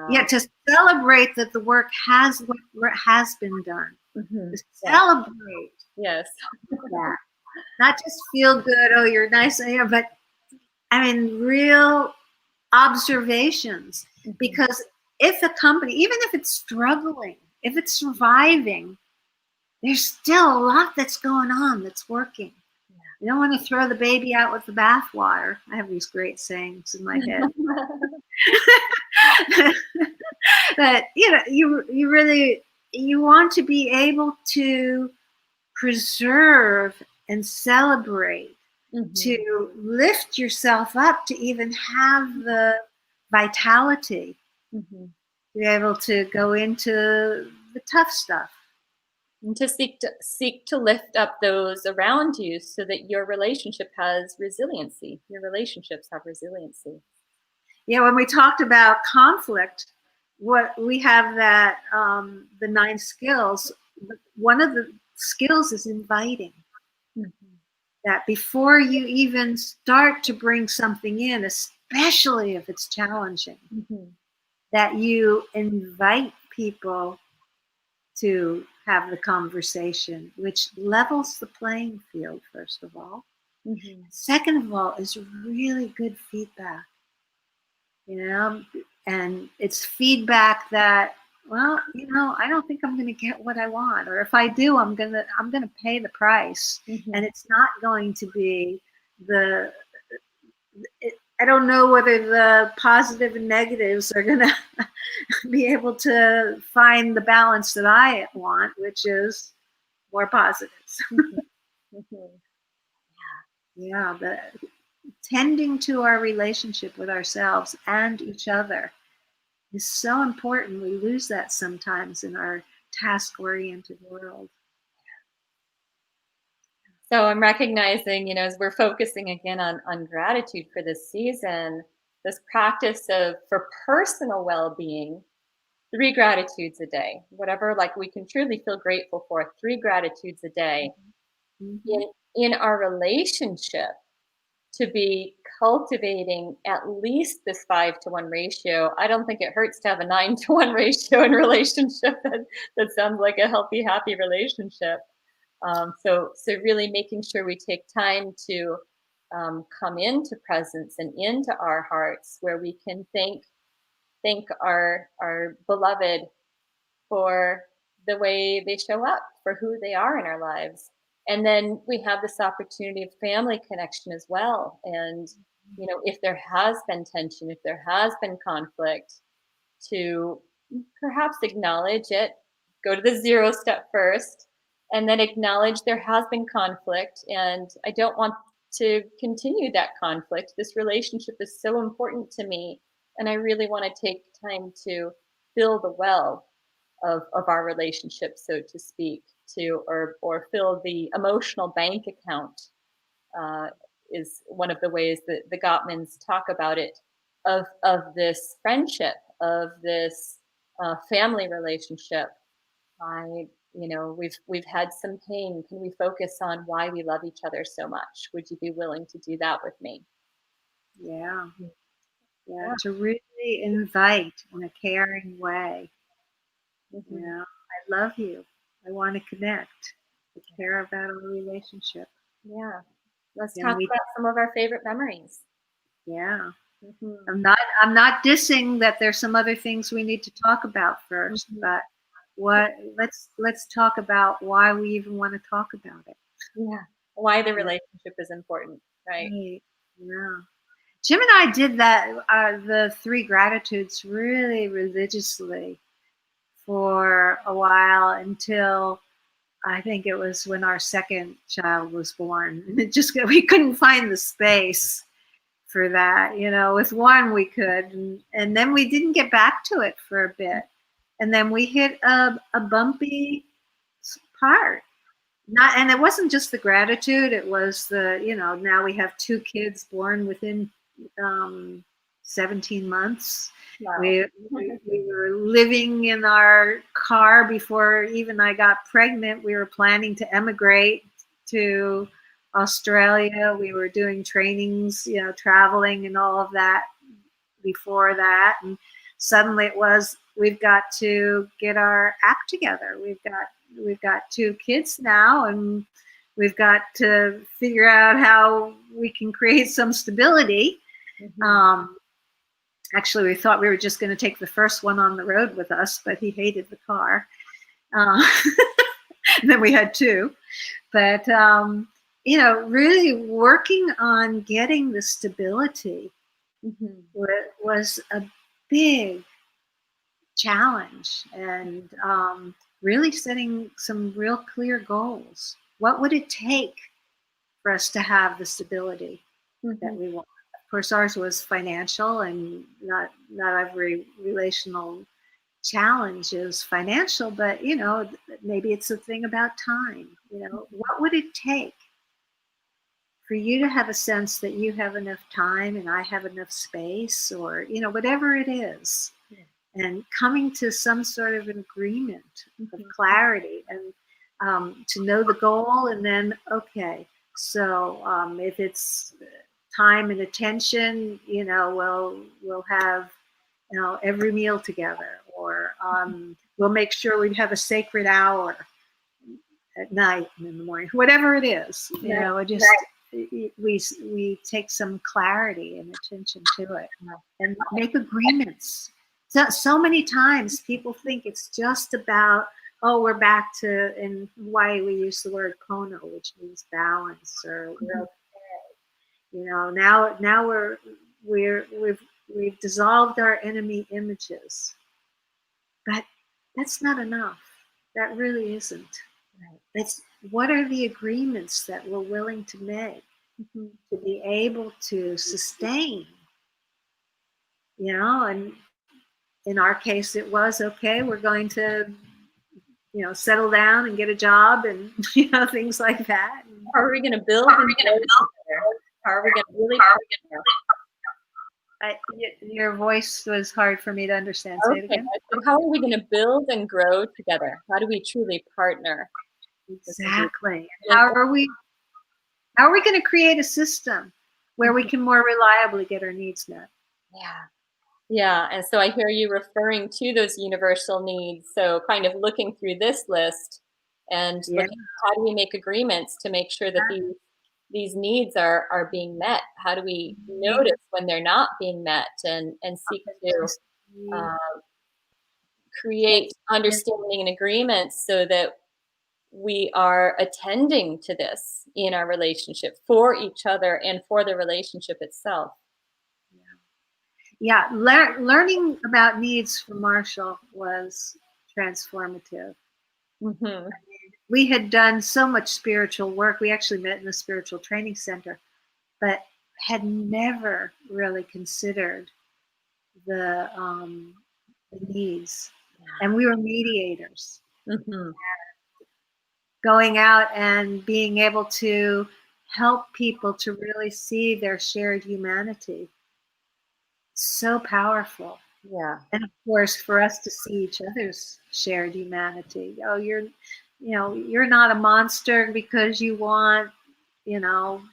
Yeah, to celebrate that the work has been done. Mm-hmm. To celebrate. Yes. That. Not just feel good, oh, you're nice, but I mean real observations. Mm-hmm. Because if a company, even if it's struggling, if it's surviving, there's still a lot that's going on that's working. Yeah. You don't want to throw the baby out with the bathwater. I have these great sayings in my head. But you really want to be able to preserve and celebrate, mm-hmm. to lift yourself up, to even have the vitality, mm-hmm. to be able to go into the tough stuff. And to seek to lift up those around you so that your relationship has resiliency. Your relationships have resiliency. Yeah, when we talked about conflict, what we have that the 9 skills, one of the skills is inviting. Mm-hmm. That before you even start to bring something in, especially if it's challenging, mm-hmm. that you invite people to have the conversation, which levels the playing field, first of all. Mm-hmm. Second of all, is really good feedback. you know, and it's feedback that, well, you know, I don't think I'm going to get what I want, or if I do, I'm going to pay the price. And it's not going to be I don't know whether the positive and negatives are going to be able to find the balance that I want, which is more positives. Yeah, but tending to our relationship with ourselves and each other is so important. We lose that sometimes in our task-oriented world. So I'm recognizing, you know, as we're focusing again on gratitude for this season, this practice of, for personal well-being, 3 gratitudes a day, whatever, like, we can truly feel grateful for, 3 gratitudes a day. Mm-hmm. In our relationship, to be cultivating at least this 5-to-1 ratio. I don't think it hurts to have a 9-to-1 ratio in relationship. That sounds like a healthy, happy relationship. So really making sure we take time to come into presence and into our hearts, where we can thank our beloved for the way they show up, for who they are in our lives. And then we have this opportunity of family connection as well. And, you know, if there has been tension, if there has been conflict, to perhaps acknowledge it, go to the 0 step first, and then acknowledge there has been conflict. And I don't want to continue that conflict. This relationship is so important to me. And I really want to take time to fill the well of our relationship, so to speak, to or fill the emotional bank account, uh, is one of the ways that the Gottmans talk about it, of this friendship, of this family relationship. You know, we've had some pain. Can we focus on why we love each other so much? Would you be willing to do that with me? Yeah, yeah, to really invite in a caring way. Mm-hmm. You know, I love you. I want to connect. I care about our relationship. Yeah. Let's And talk about some of our favorite memories. yeah. Mm-hmm. I'm not dissing that there's some other things we need to talk about first, but let's talk about why we even want to talk about it. Yeah. Why the Yeah. relationship is important, right? Right. Yeah. Jim and I did that, the 3 gratitudes really religiously for a while, until I think it was when our second child was born. And it just, we couldn't find the space for that. You know, with one we could, and then we didn't get back to it for a bit. And then we hit a bumpy part. And it wasn't just the gratitude, it was the, you know, now we have 2 kids born within 17 months. Wow. We were living in our car before even I got pregnant. We were planning to emigrate to Australia. We were doing trainings, you know, traveling and all of that before that. And suddenly it was, we've got to get our act together. We've got 2 kids now, and we've got to figure out how we can create some stability. Mm-hmm. Actually, we thought we were just going to take the first one on the road with us, but he hated the car. Then we had 2. But, you know, really working on getting the stability was a big challenge, and really setting some real clear goals. What would it take for us to have the stability that we want? Of course, ours was financial, and not every relational challenge is financial, but, you know, maybe it's a thing about time. You know, what would it take for you to have a sense that you have enough time and I have enough space, or, you know, whatever it is, and coming to some sort of an agreement of clarity, and to know the goal, and then, okay, so if it's time and attention, you know, we'll have, you know, every meal together, or we'll make sure we have a sacred hour at night and in the morning, whatever it is, you know, just we take some clarity and attention to it and make agreements. So many times people think it's just about, oh, we're back to, in Hawaii we use the word pono, which means balance, or we're okay. You know, now we've dissolved our enemy images, but that's not enough. That really isn't. Right. That's, what are the agreements that we're willing to make to be able to sustain, you know? And in our case, it was, okay, we're going to, you know, settle down and get a job and, you know, things like that. How are we going to build and grow together? How are we going to really partner? Your voice was hard for me to understand. Say it again. So how are we going to build and grow together? How do we truly partner? Exactly. How are we going to create a system where we can more reliably get our needs met? Yeah. Yeah. And so I hear you referring to those universal needs. So kind of looking through this list and looking at how do we make agreements to make sure that these needs are being met? How do we notice when they're not being met and seek to create understanding and agreements so that we are attending to this in our relationship for each other and for the relationship itself. Yeah, learning about needs from Marshall was transformative. Mm-hmm. We had done so much spiritual work. We actually met in a spiritual training center, but had never really considered the needs. And we were mediators. Mm-hmm. Going out and being able to help people to really see their shared humanity. So powerful. Yeah. And of course, for us to see each other's shared humanity. Oh, you're not a monster because you want, you know,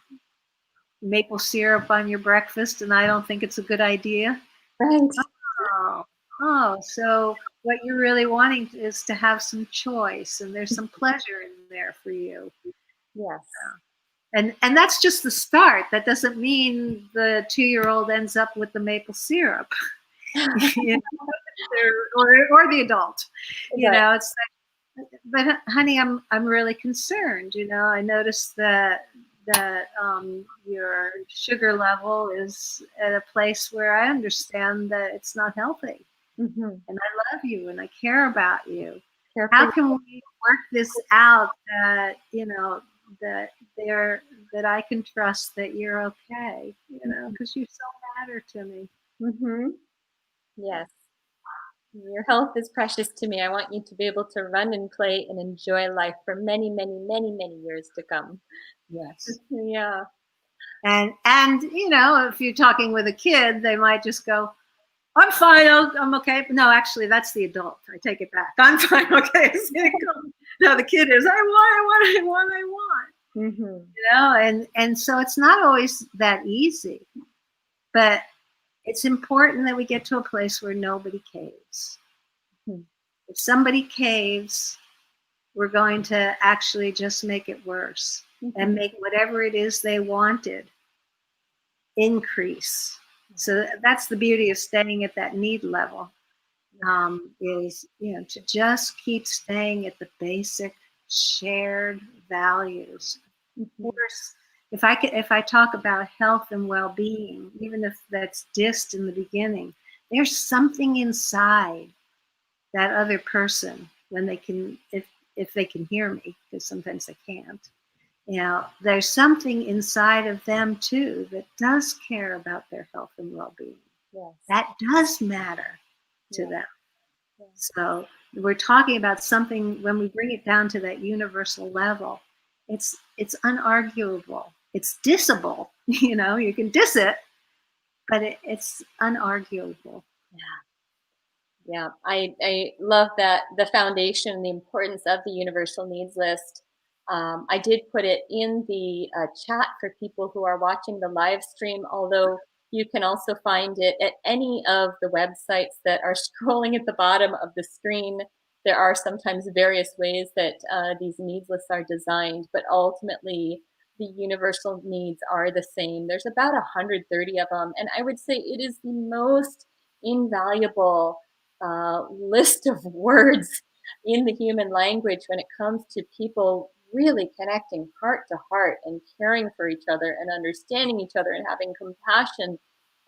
maple syrup on your breakfast, and I don't think it's a good idea. Right. So what you're really wanting is to have some choice, and there's some pleasure in there for you. Yes. And that's just the start. That doesn't mean the 2-year-old ends up with the maple syrup, you know, or the adult. You know, it's like, but honey, I'm really concerned. You know, I noticed that your sugar level is at a place where I understand that it's not healthy. Mm-hmm. And I love you and I care about you. How can we work this out that, you know, that I can trust that you're okay, you know, because you so matter to me. Mm-hmm. Yes. Your health is precious to me. I want you to be able to run and play and enjoy life for many, many, many, many years to come. Yes. Yeah. And you know, if you're talking with a kid, they might just go, I'm fine, I'm okay. No, actually, that's the adult. I take it back. I'm fine, okay. No, the kid is, I want. Mm-hmm. You know, and so it's not always that easy, but it's important that we get to a place where nobody caves. Mm-hmm. If somebody caves, we're going to actually just make it worse and make whatever it is they wanted increase. So that's the beauty of staying at that need level, is, you know, to just keep staying at the basic shared values. Of course, if I talk about health and well-being, even if that's dissed in the beginning, there's something inside that other person when they can, if they can hear me, because sometimes they can't. You know, there's something inside of them too that does care about their health and well-being. Yes. That does matter to them. Yes. So we're talking about something, when we bring it down to that universal level, it's unarguable. It's dissable. You know, you can diss it, but it's unarguable. Yeah. Yeah. I love that, the foundation, the importance of the universal needs list. I did put it in the chat for people who are watching the live stream, although you can also find it at any of the websites that are scrolling at the bottom of the screen. There are sometimes various ways that these needs lists are designed, but ultimately the universal needs are the same. There's about 130 of them, and I would say it is the most invaluable list of words in the human language when it comes to people really connecting heart to heart and caring for each other and understanding each other and having compassion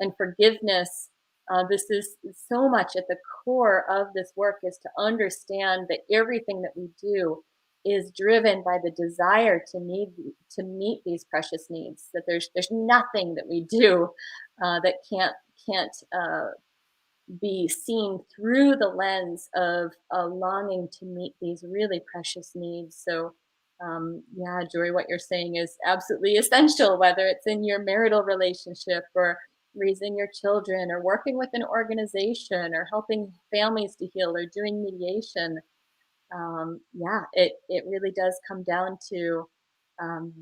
and forgiveness. This is so much at the core of this work, is to understand that everything that we do is driven by the desire to meet these precious needs. That there's nothing that we do that can't be seen through the lens of a longing to meet these really precious needs. So, yeah, Jory, what you're saying is absolutely essential, whether it's in your marital relationship or raising your children or working with an organization or helping families to heal or doing mediation. Yeah, it really does come down to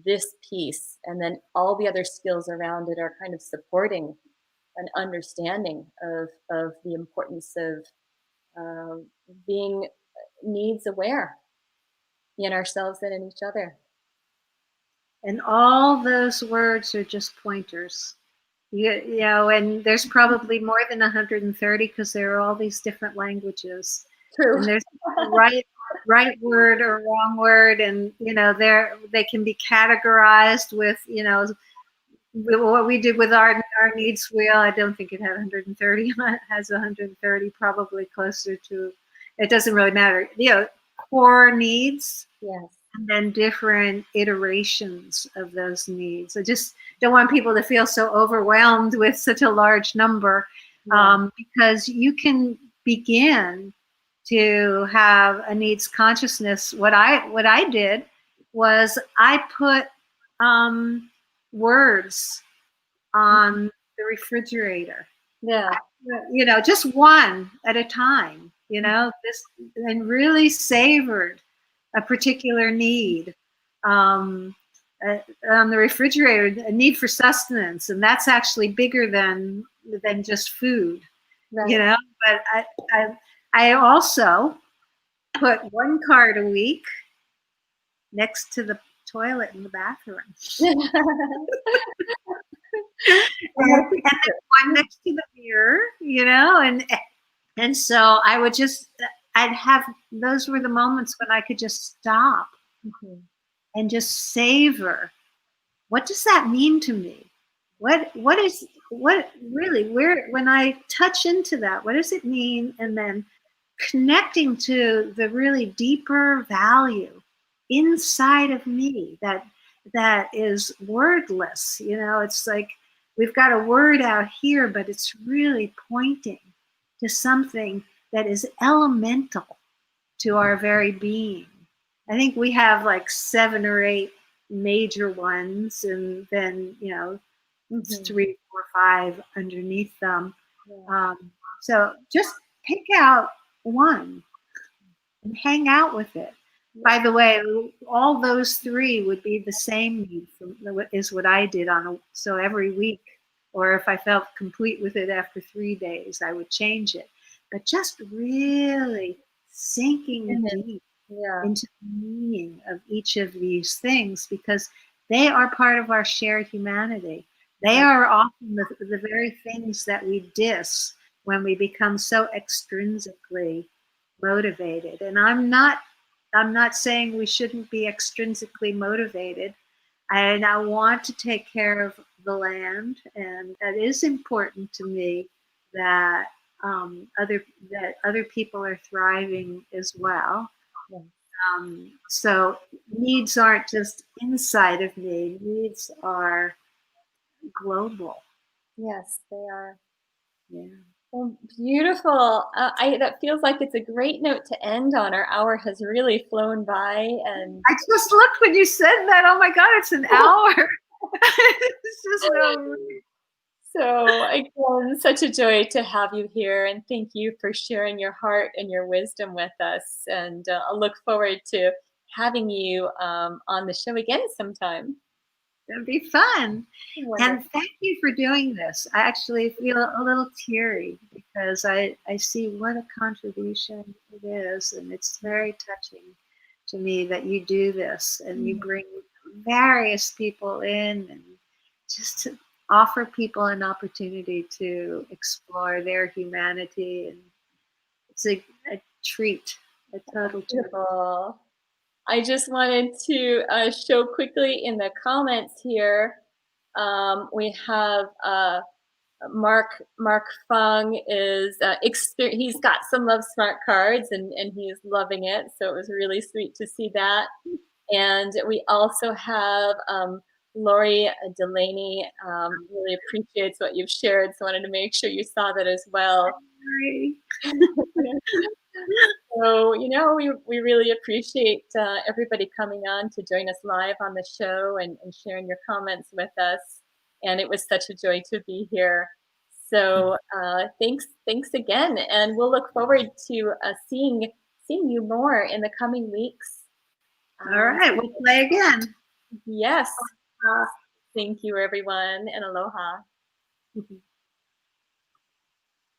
this piece, and then all the other skills around it are kind of supporting an understanding of the importance of uh, being needs aware in ourselves and in each other. And all those words are just pointers. You know, and there's probably more than 130 because there are all these different languages. True. And there's right word or wrong word, and you know, they can be categorized with, you know, what we did with our needs wheel. I don't think it had 130. It has 130, probably closer to. It doesn't really matter. You know, core needs. Yes. And then different iterations of those needs. I just don't want people to feel so overwhelmed with such a large number, because you can begin to have a needs consciousness. What I did was I put words on the refrigerator. Yeah. You know, just one at a time. You know, this, and really savored a particular need. On the refrigerator, a need for sustenance, and that's actually bigger than just food. Right. You know, but I also put one card a week next to the toilet in the bathroom. and one next to the mirror, you know, and so I'd have, those were the moments when I could just stop and just savor. What does that mean to me? What really, where, when I touch into that, what does it mean? And then connecting to the really deeper value inside of me that is wordless. You know, it's like we've got a word out here, but it's really pointing to something that is elemental to our very being. I think we have like 7 or 8 major ones, and then, you know, 3, 4, 5 underneath them. So just pick out one and hang out with it. By the way, all those 3 would be the same need, is what I did so every week, or if I felt complete with it after 3 days, I would change it. But just really sinking deep into the meaning of each of these things, because they are part of our shared humanity. They are often the very things that we diss when we become so extrinsically motivated. And I'm not saying we shouldn't be extrinsically motivated. And I want to take care of the land, and that is important to me, that other people are thriving as well. So needs aren't just inside of me. Needs are global. Yes, they are. Yeah. Well, beautiful. That feels like it's a great note to end on. Our hour has really flown by, and I just looked when you said that. Oh my God, it's an hour. It's just so again, such a joy to have you here, and thank you for sharing your heart and your wisdom with us. And I'll look forward to having you on the show again sometime. It'll be fun. Wonderful. And thank you for doing this. I actually feel a little teary because I see what a contribution it is. And it's very touching to me that you do this and you bring various people in, and just to offer people an opportunity to explore their humanity. And it's a treat, a total treat. Beautiful. I just wanted to show quickly in the comments here, we have Mark Fung is he's got some Love Smart cards and he's loving it. So it was really sweet to see that. And we also have Lori Delaney really appreciates what you've shared. So I wanted to make sure you saw that as well. So, you know, we really appreciate everybody coming on to join us live on the show and sharing your comments with us. And it was such a joy to be here. So thanks again. And we'll look forward to seeing you more in the coming weeks. All right, we'll play again. Yes. Thank you, everyone, and aloha.